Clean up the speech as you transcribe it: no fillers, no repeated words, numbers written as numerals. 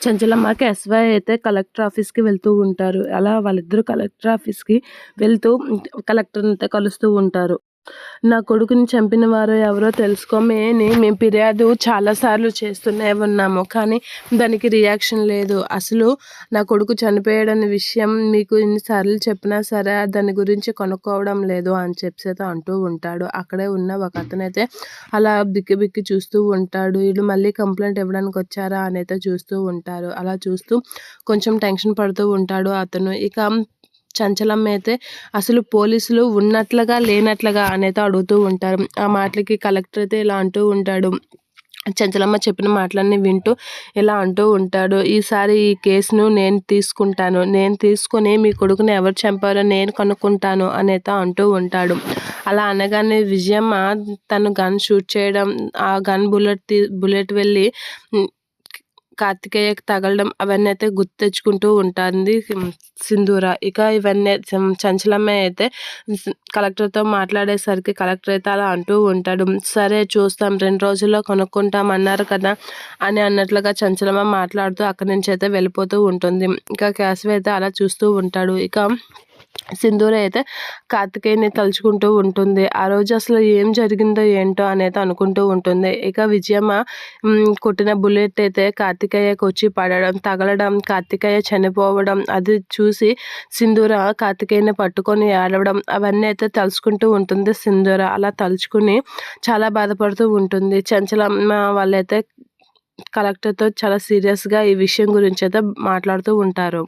చంచలమ్మకి SY అయితే collector ఆఫీస్‌కి వెళ్తూ ఉంటారు. అలా వాళ్ళిద్దరూ కలెక్టర్ ఆఫీస్‌కి వెళ్తూ కలెక్టర్‌నైతే కలుస్తూ ఉంటారు. నా కొడుకుని చంపిన వారు ఎవరో తెలుసుకోమని మేము ఫిర్యాదు చాలా సార్లు చేస్తూనే ఉన్నాము. కానీ దానికి రియాక్షన్ లేదు. అసలు నా కొడుకు చనిపోయాడనే విషయం మీకు ఎన్ని సార్లు చెప్పినా సరే దాని గురించి కనుక్కోవడం లేదు అని చెప్పేసి అంటూ ఉంటాడు. అక్కడే ఉన్న ఒకతనైతే అలా బిక్కి బిక్కి చూస్తూ ఉంటాడు. వీళ్ళు మళ్ళీ కంప్లెయింట్ ఇవ్వడానికి వచ్చారా అని అయితే చూస్తూ ఉంటారు. అలా చూస్తూ కొంచెం టెన్షన్ పడుతూ ఉంటాడు అతను. ఇక చంచలమ్మ అయితే అసలు పోలీసులు ఉన్నట్లుగా లేనట్లుగా అనైతే అడుగుతూ ఉంటారు. ఆ మాటలకి కలెక్టర్ అయితే ఇలా అంటూ ఉంటాడు. చంచలమ్మ చెప్పిన మాటలన్నీ వింటూ ఇలా అంటూ ఉంటాడు. ఈసారి ఈ కేసును నేను తీసుకుంటాను. నేను తీసుకొని మీ కొడుకుని ఎవరు చంపారో నేను కనుక్కుంటాను అనైతే అంటూ ఉంటాడు. అలా అనగానే విజయమ్మ తను గన్ షూట్ చేయడం, ఆ గన్ బుల్లెట్ వెళ్ళి కార్తికేయకి తగలడం అవన్నీ అయితే గుర్తు తెచ్చుకుంటూ ఉంటుంది సింధూర. ఇక ఇవన్నీ చంచలమ్మ అయితే కలెక్టర్తో మాట్లాడేసరికి కలెక్టర్ అయితే అలా అంటూ ఉంటాడు. సరే చూస్తాం, 2 రోజుల్లో కనుక్కుంటాం అన్నారు కదా అని అన్నట్లుగా చంచలమ్మ మాట్లాడుతూ అక్కడి నుంచి అయితే వెళ్ళిపోతూ ఉంటుంది. ఇక కేశవ అయితే అలా చూస్తూ ఉంటాడు. ఇక సింధూర అయితే కార్తికేయని తలుచుకుంటూ ఉంటుంది. ఆ రోజు అసలు ఏం జరిగిందో ఏంటో అనేది అనుకుంటూ ఉంటుంది. ఇక విజయమ్మ కొట్టిన బుల్లెట్ అయితే కార్తికేయకు వచ్చి పడడం, తగలడం, కార్తికేయ చనిపోవడం అది చూసి సింధూర కార్తికేయని పట్టుకొని ఏడవడం అవన్నీ అయితే తలుచుకుంటూ ఉంటుంది సింధూర. అలా తలుచుకుని చాలా బాధపడుతూ ఉంటుంది. చంచలమ్మ వాళ్ళైతే కలెక్టర్తో చాలా సీరియస్గా ఈ విషయం గురించి అయితే మాట్లాడుతూ ఉంటారు.